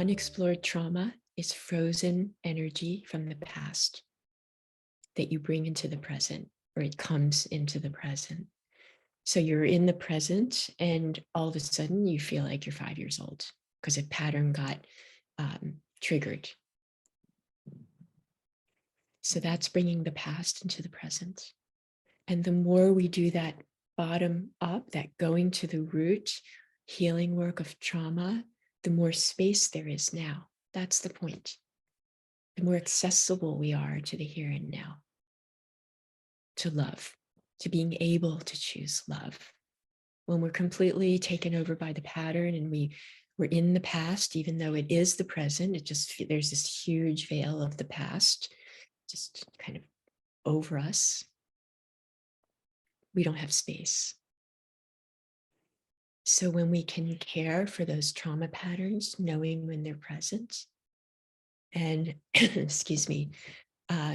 unexplored trauma is frozen energy from the past that you bring into the present, or it comes into the present. So you're in the present and all of a sudden you feel like you're 5 years old because a pattern got triggered. So that's bringing the past into the present. And the more we do that bottom up, that going to the root healing work of trauma, the more space there is now. That's the point. The more accessible we are to the here and now, to love, to being able to choose love. When we're completely taken over by the pattern and we're in the past, even though it is the present, there's this huge veil of the past just kind of over us. We don't have space. So when we can care for those trauma patterns, knowing when they're present, and excuse me,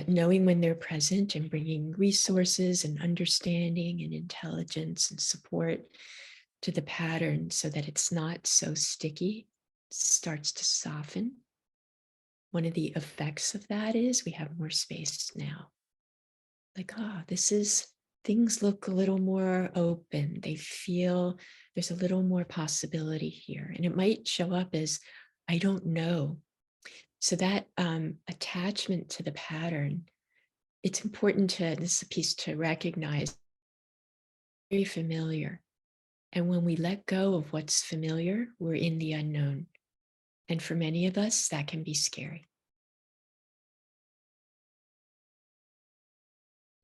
knowing when they're present and bringing resources and understanding and intelligence and support to the pattern so that it's not so sticky, starts to soften. One of the effects of that is we have more space now. Like, things look a little more open. They feel there's a little more possibility here. And it might show up as, I don't know. So that attachment to the pattern, it's important this is a piece to recognize, very familiar. And when we let go of what's familiar, we're in the unknown. And for many of us, that can be scary.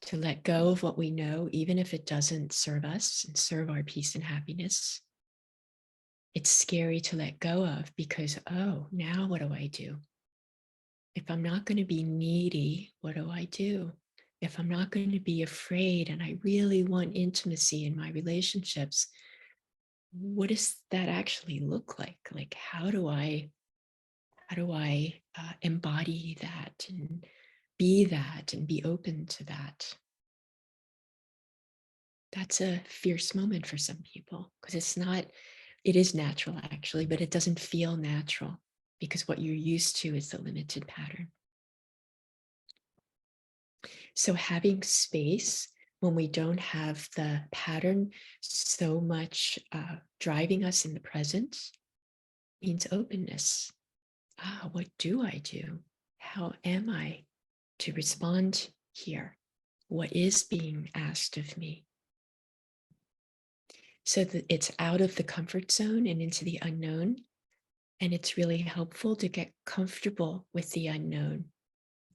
To let go of what we know, even if it doesn't serve us and serve our peace and happiness. It's scary to let go of because, oh, now what do I do? If I'm not going to be needy, what do I do? If I'm not going to be afraid and I really want intimacy in my relationships, what does that actually look like? Like, how do I embody that and be open to that? That's a fierce moment for some people because it is natural actually, but it doesn't feel natural because what you're used to is the limited pattern. So having space when we don't have the pattern so much driving us in the present means openness. What do I do? How am I to respond here? What is being asked of me? So that it's out of the comfort zone and into the unknown. And it's really helpful to get comfortable with the unknown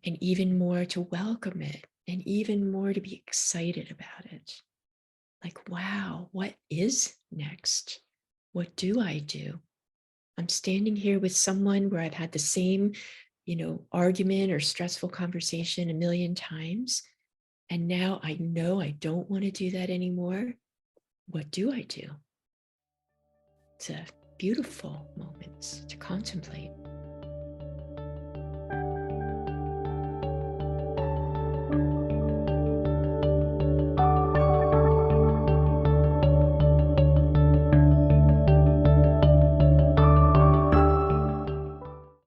and even more to welcome it and even more to be excited about it. Like, wow, what is next? What do I do? I'm standing here with someone where I've had the same, argument or stressful conversation a million times. And now I know I don't want to do that anymore. What do I do? It's a beautiful moment to contemplate.